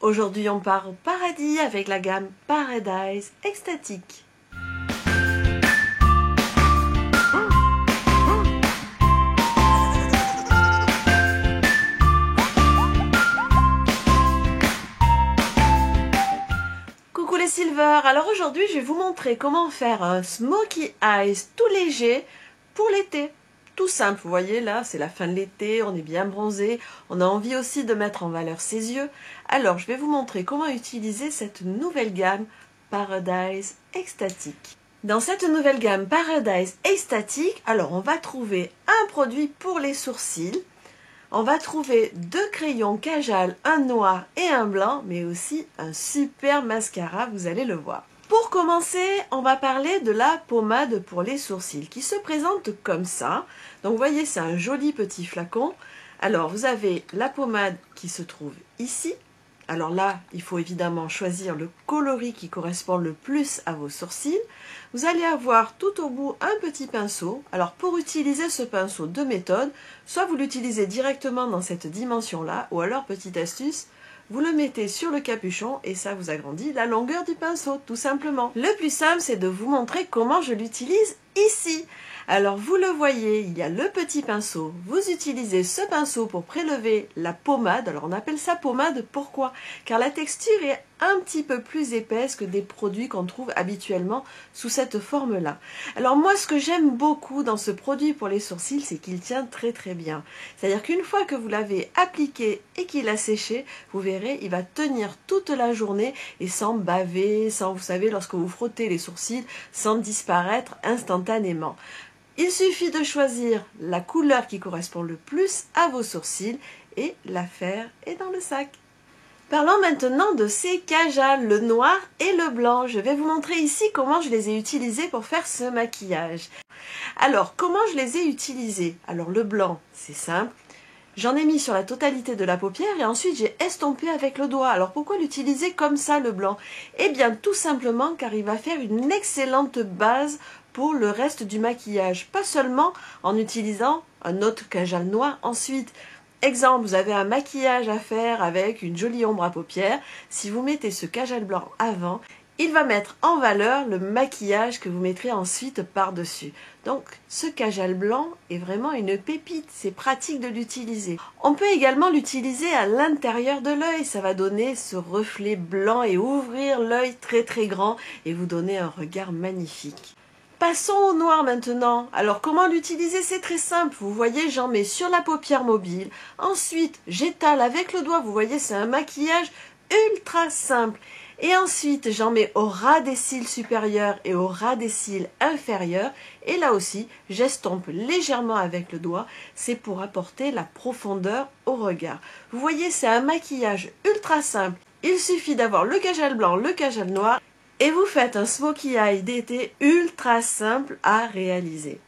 Aujourd'hui on part au paradis avec la gamme Paradise Extatique. Coucou les Silver, alors aujourd'hui je vais vous montrer comment faire un Smoky Eyes tout léger pour l'été. Tout simple, vous voyez là, c'est la fin de l'été, on est bien bronzé, on a envie aussi de mettre en valeur ses yeux. Alors je vais vous montrer comment utiliser cette nouvelle gamme Paradise Extatique. Dans cette nouvelle gamme Paradise Extatique, alors on va trouver un produit pour les sourcils, on va trouver deux crayons Kajal, un noir et un blanc, mais aussi un super mascara, vous allez le voir. Pour commencer, on va parler de la pommade pour les sourcils qui se présente comme ça. Donc vous voyez, c'est un joli petit flacon. Alors vous avez la pommade qui se trouve ici. Alors là, il faut évidemment choisir le coloris qui correspond le plus à vos sourcils. Vous allez avoir tout au bout un petit pinceau. Alors pour utiliser ce pinceau, deux méthodes. Soit vous l'utilisez directement dans cette dimension-là, ou alors, petite astuce, vous le mettez sur le capuchon et ça vous agrandit la longueur du pinceau, tout simplement. Le plus simple, c'est de vous montrer comment je l'utilise ici. Alors vous le voyez, il y a le petit pinceau. Vous utilisez ce pinceau pour prélever la pommade. Alors on appelle ça pommade, pourquoi? Car la texture est un petit peu plus épaisse que des produits qu'on trouve habituellement sous cette forme-là. Alors moi, ce que j'aime beaucoup dans ce produit pour les sourcils, c'est qu'il tient très très bien. C'est-à-dire qu'une fois que vous l'avez appliqué et qu'il a séché, vous verrez, il va tenir toute la journée et sans baver, sans, vous savez, lorsque vous frottez les sourcils, sans disparaître instantanément. Il suffit de choisir la couleur qui correspond le plus à vos sourcils et l'affaire est dans le sac. Parlons maintenant de ces Kajal, le noir et le blanc. Je vais vous montrer ici comment je les ai utilisés pour faire ce maquillage. Alors, comment je les ai utilisés? Alors, le blanc, c'est simple. J'en ai mis sur la totalité de la paupière et ensuite j'ai estompé avec le doigt. Alors, pourquoi l'utiliser comme ça, le blanc? Eh bien, tout simplement car il va faire une excellente base pour le reste du maquillage. Pas seulement en utilisant un autre Kajal noir ensuite. Exemple, vous avez un maquillage à faire avec une jolie ombre à paupières. Si vous mettez ce Kajal blanc avant, il va mettre en valeur le maquillage que vous mettrez ensuite par-dessus. Donc, ce Kajal blanc est vraiment une pépite. C'est pratique de l'utiliser. On peut également l'utiliser à l'intérieur de l'œil. Ça va donner ce reflet blanc et ouvrir l'œil très très grand et vous donner un regard magnifique. Passons au noir maintenant. Alors comment l'utiliser? C'est très simple. Vous voyez, j'en mets sur la paupière mobile. Ensuite, j'étale avec le doigt. Vous voyez, c'est un maquillage ultra simple. Et ensuite, j'en mets au ras des cils supérieurs et au ras des cils inférieurs. Et là aussi, j'estompe légèrement avec le doigt. C'est pour apporter la profondeur au regard. Vous voyez, c'est un maquillage ultra simple. Il suffit d'avoir le Kajal blanc, le Kajal noir. Et vous faites un Smoky Eye d'été ultra simple à réaliser.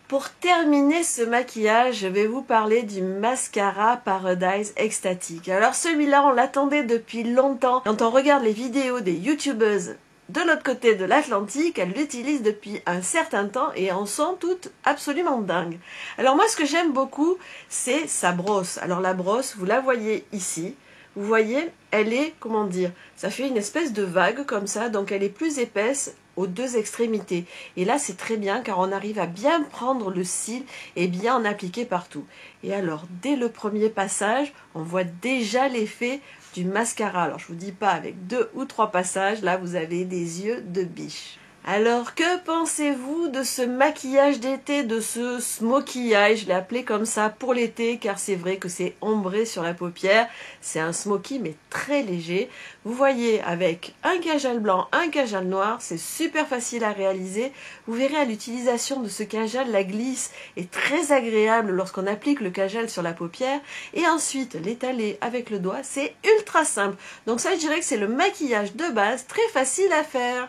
Pour terminer ce maquillage, je vais vous parler du mascara Paradise Extatique. Alors celui-là, on l'attendait depuis longtemps. Quand on regarde les vidéos des youtubeuses de l'autre côté de l'Atlantique, elles l'utilisent depuis un certain temps et en sont toutes absolument dingues. Alors moi, ce que j'aime beaucoup, c'est sa brosse. Alors la brosse, vous la voyez ici. Vous voyez, elle est, comment dire, ça fait une espèce de vague comme ça, donc elle est plus épaisse aux deux extrémités. Et là, c'est très bien car on arrive à bien prendre le cil et bien en appliquer partout. Et alors, dès le premier passage, on voit déjà l'effet du mascara. Alors, je vous dis pas avec 2 ou 3 passages, là, vous avez des yeux de biche. Alors, que pensez-vous de ce maquillage d'été, de ce Smoky Eye? Je l'ai appelé comme ça pour l'été, car c'est vrai que c'est ombré sur la paupière. C'est un smoky, mais très léger. Vous voyez, avec un Kajal blanc, un Kajal noir, c'est super facile à réaliser. Vous verrez à l'utilisation de ce Kajal, la glisse est très agréable lorsqu'on applique le Kajal sur la paupière. Et ensuite, l'étaler avec le doigt, c'est ultra simple. Donc ça, je dirais que c'est le maquillage de base, très facile à faire.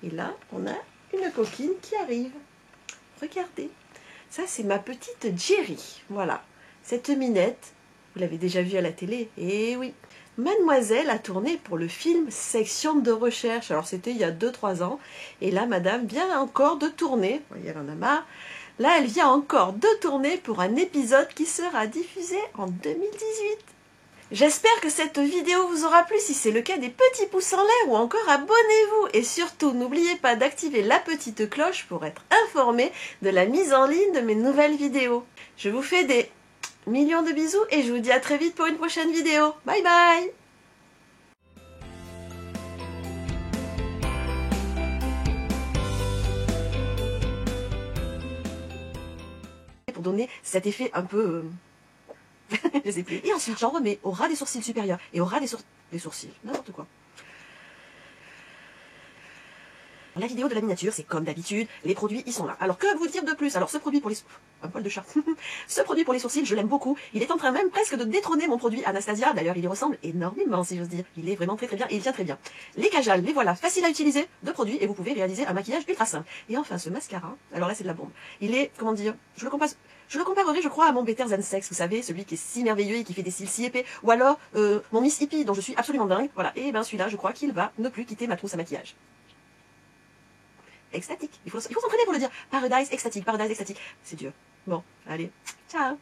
Et là, on a une coquine qui arrive. Regardez, ça c'est ma petite Jerry. Voilà, cette minette, vous l'avez déjà vue à la télé. Et oui, Mademoiselle a tourné pour le film Section de recherche. Alors c'était il y a 2-3 ans. Et là, madame vient encore de tourner. Vous voyez, elle en a marre. Là, elle vient encore de tourner pour un épisode qui sera diffusé en 2018. J'espère que cette vidéo vous aura plu. Si c'est le cas, des petits pouces en l'air ou encore abonnez-vous. Et surtout, n'oubliez pas d'activer la petite cloche pour être informé de la mise en ligne de mes nouvelles vidéos. Je vous fais des millions de bisous et je vous dis à très vite pour une prochaine vidéo. Bye bye! Pour donner cet effet un peu... je sais plus. Et ensuite, j'en remets au ras des sourcils supérieurs et au ras des sourcils. N'importe quoi. La vidéo de la miniature, c'est comme d'habitude, les produits, ils sont là. Alors, que vous dire de plus? Alors, ce produit pour les... Un poil de chat. Ce produit pour les sourcils, je l'aime beaucoup. Il est en train même presque de détrôner mon produit Anastasia. D'ailleurs, il y ressemble énormément, si j'ose dire. Il est vraiment très très bien et il tient très bien. Les Kajal, les voilà, faciles à utiliser, de produits, et vous pouvez réaliser un maquillage ultra simple. Et enfin, ce mascara, alors là, c'est de la bombe. Il est, comment dire, je le comparerai, je crois, à mon Better Than Sex, vous savez, celui qui est si merveilleux et qui fait des cils si épais. Ou alors, mon Miss Hippie, dont je suis absolument dingue. Voilà, et ben celui-là, je crois qu'il va ne plus quitter ma trousse à maquillage. Extatique. Il faut s'entraîner pour le dire. Paradise extatique, c'est Dieu. Bon, allez, ciao.